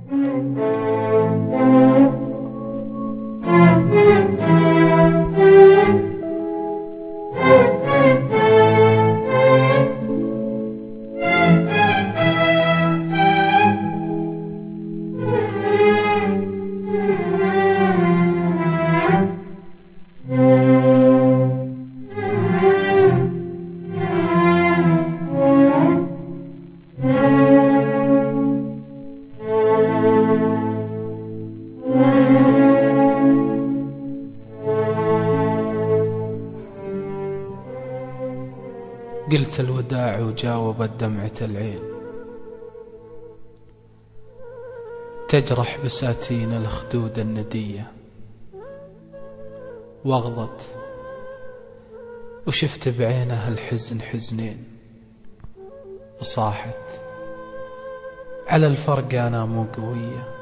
قلت الوداع وجاوبت دمعة العين، تجرح بساتين الخدود الندية، واغضت وشفت بعينها الحزن حزنين، وصاحت على الفرق أنا مو قوية،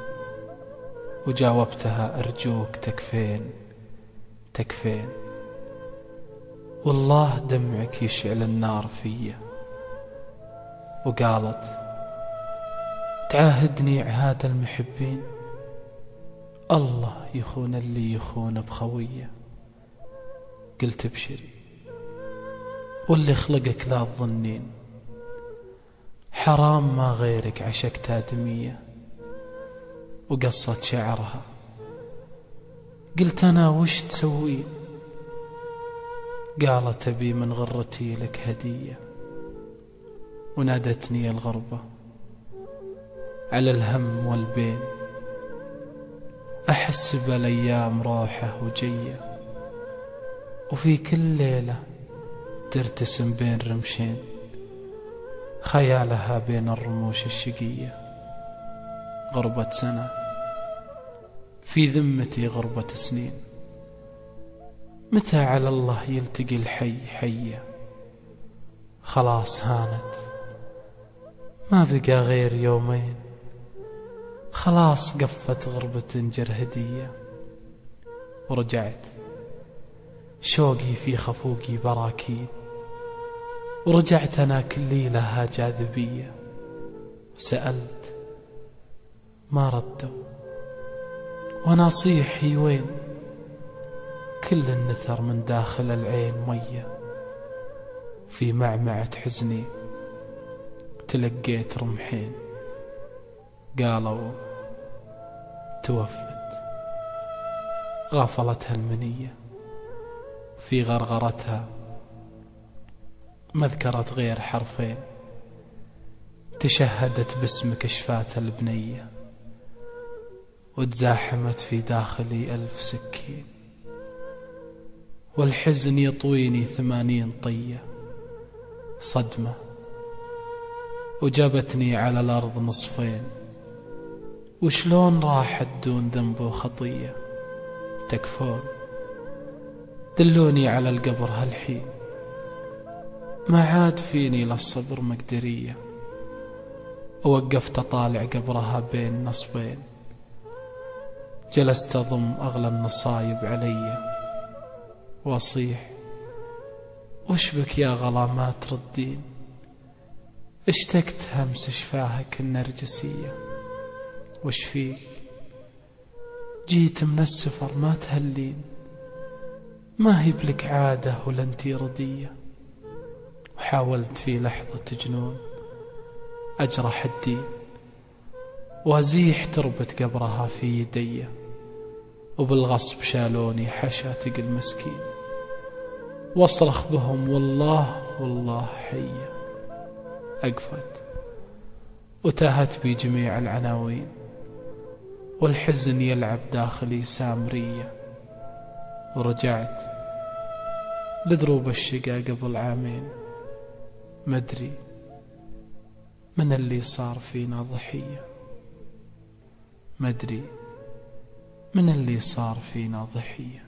وجاوبتها أرجوك تكفين تكفين، والله دمعك يشعل النار فيا. وقالت تعاهدني عهاد المحبين، الله يخون اللي يخون بخوية. قلت ابشري واللي خلقك لا تظنين، حرام ما غيرك عشقت آدمية. وقصت شعرها قلت أنا وش تسوين، قالت أبي من غرتي لك هدية. ونادتني الغربة على الهم والبين، أحس بالأيام روحه وجية، وفي كل ليلة ترتسم بين رمشين، خيالها بين الرموش الشقية. غربة سنة في ذمتي غربة سنين، متى على الله يلتقي الحي حية. خلاص هانت ما بقى غير يومين، خلاص قفت غربة جرهدية. ورجعت شوقي في خفوقي براكين، ورجعت أنا كلي لها جاذبية. وسألت ما ردوا، وأنا صيحي وين، كل النثر من داخل العين مية. في معمعة حزني تلقيت رمحين، قالوا توفت. غافلتها المنية في غرغرتها، ما ذكرت غير حرفين، تشهدت باسمك شفات البنية. وتزاحمت في داخلي 1000 سكين، والحزن يطويني 80 طية. صدمة وجابتني على الأرض نصفين، وشلون راحت دون ذنب وخطية. تكفون دلوني على القبر هالحين، ما عاد فيني للصبر مقدرية. ووقفت أطالع قبرها بين نصبين، جلست أضم أغلى النصايب علي، وأصيح وش بك يا غلا ما تردين، اشتقت همس شفاهك النرجسية. وش فيك جيت من السفر ما تهلين، ما هي بلك عادة ولا انتي ردية. وحاولت في لحظة جنون أجرح الدين، وأزيح تربة قبرها في يدي، وبالغصب شالوني حشاتق المسكين. واصرخ بهم والله والله حية. أقفت وتاهت بي جميع العناوين، والحزن يلعب داخلي سامرية. ورجعت لدروب الشقا قبل عامين، مدري من اللي صار فينا ضحية، مدري من اللي صار فينا ضحية.